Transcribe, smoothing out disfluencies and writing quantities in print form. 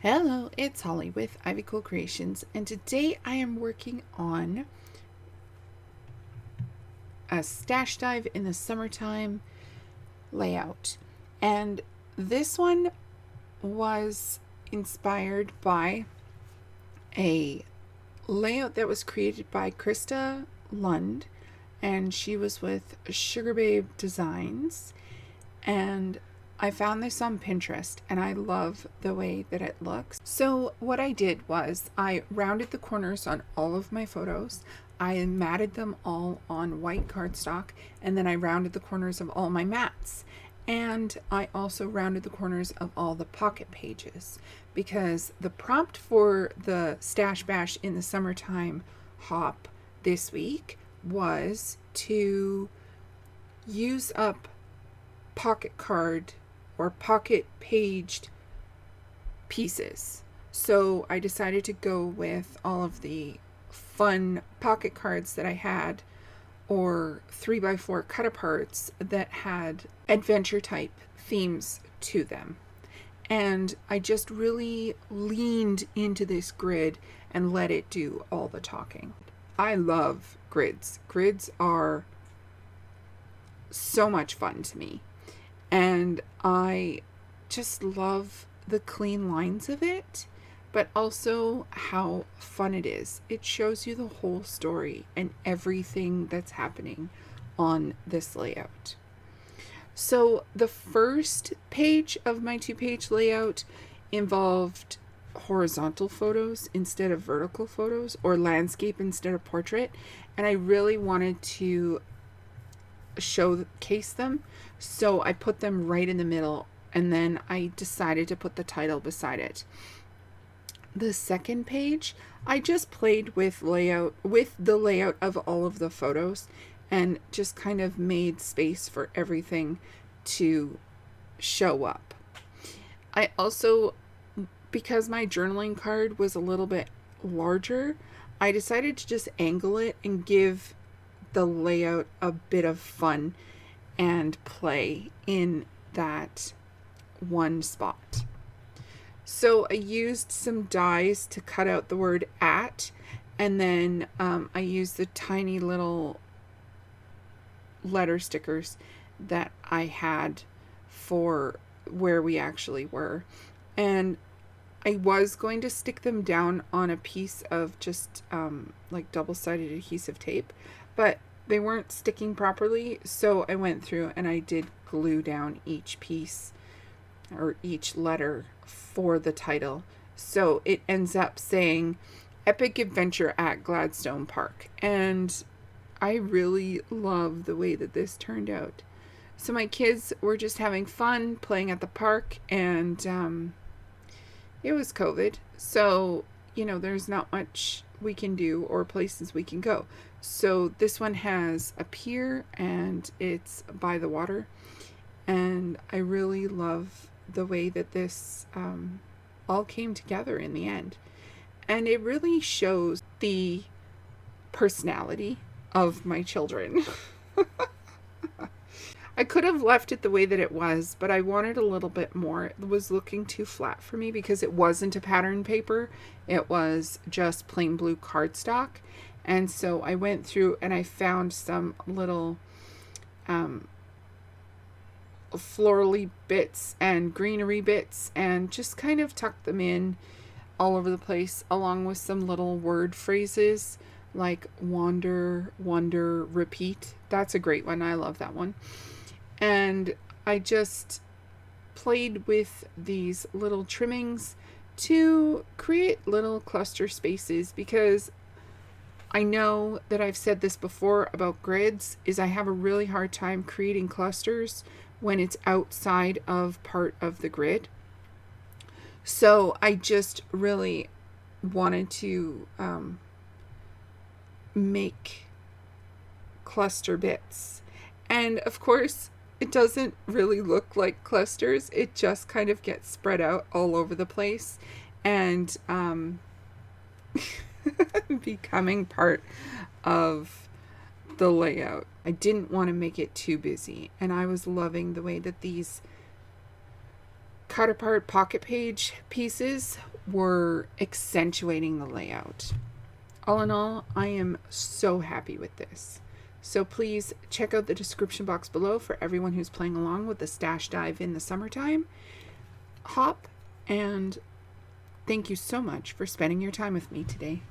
Hello, it's Holly with Ivy Cool Creations, and today I am working on a stash dive in the summertime layout. And this one was inspired by a layout that was created by Krista Lund, and she was with Sugar Babe Designs. And I found this on Pinterest and I love the way that it looks. So what I did was I rounded the corners on all of my photos. I matted them all on white cardstock, and then I rounded the corners of all my mats. And I also rounded the corners of all the pocket pages, because the prompt for the Stash Bash in the Summertime hop this week was to use up pocket card or pocket paged pieces. So I decided to go with all of the fun pocket cards that I had, or 3x4 cut aparts that had adventure type themes to them. And I just really leaned into this grid and let it do all the talking. I love grids. Grids are so much fun to me. And I just love the clean lines of it, but also how fun it is. It shows you the whole story and everything that's happening on this layout. So the first page of my 2-page layout involved horizontal photos instead of vertical photos, or landscape instead of portrait. And I really wanted to showcase them, so I put them right in the middle, and then I decided to put the title beside it. The second page, I just played with the layout of all of the photos and just kind of made space for everything to show up. I also, because my journaling card was a little bit larger, I decided to just angle it and give the layout a bit of fun and play in that one spot. So I used some dies to cut out the word at, and then I used the tiny little letter stickers that I had for where we actually were. And I was going to stick them down on a piece of just like double-sided adhesive tape, but they weren't sticking properly, so I went through and I did glue down each piece or each letter for the title. So it ends up saying Epic Adventure at Gladstone Park. And I really love the way that this turned out. So my kids were just having fun playing at the park, and it was COVID, so there's not much we can do or places we can go. So this one has a pier and it's by the water, and I really love the way that this all came together in the end. And it really shows the personality of my children. I could have left it the way that it was, but I wanted a little bit more. It was looking too flat for me because it wasn't a pattern paper. It was just plain blue cardstock. And so I went through and I found some little florally bits and greenery bits and just kind of tucked them in all over the place, along with some little word phrases like wander, wonder, repeat. That's a great one. I love that one. And I just played with these little trimmings to create little cluster spaces, because I know that I've said this before about grids, is I have a really hard time creating clusters when it's outside of part of the grid. So I just really wanted to make cluster bits. And of course, it doesn't really look like clusters. It just kind of gets spread out all over the place and becoming part of the layout. I didn't want to make it too busy, and I was loving the way that these cut apart pocket page pieces were accentuating the layout. All in all, I am so happy with this. So please check out the description box below for everyone who's playing along with the stash dive in the summertime. Hop, and thank you so much for spending your time with me today.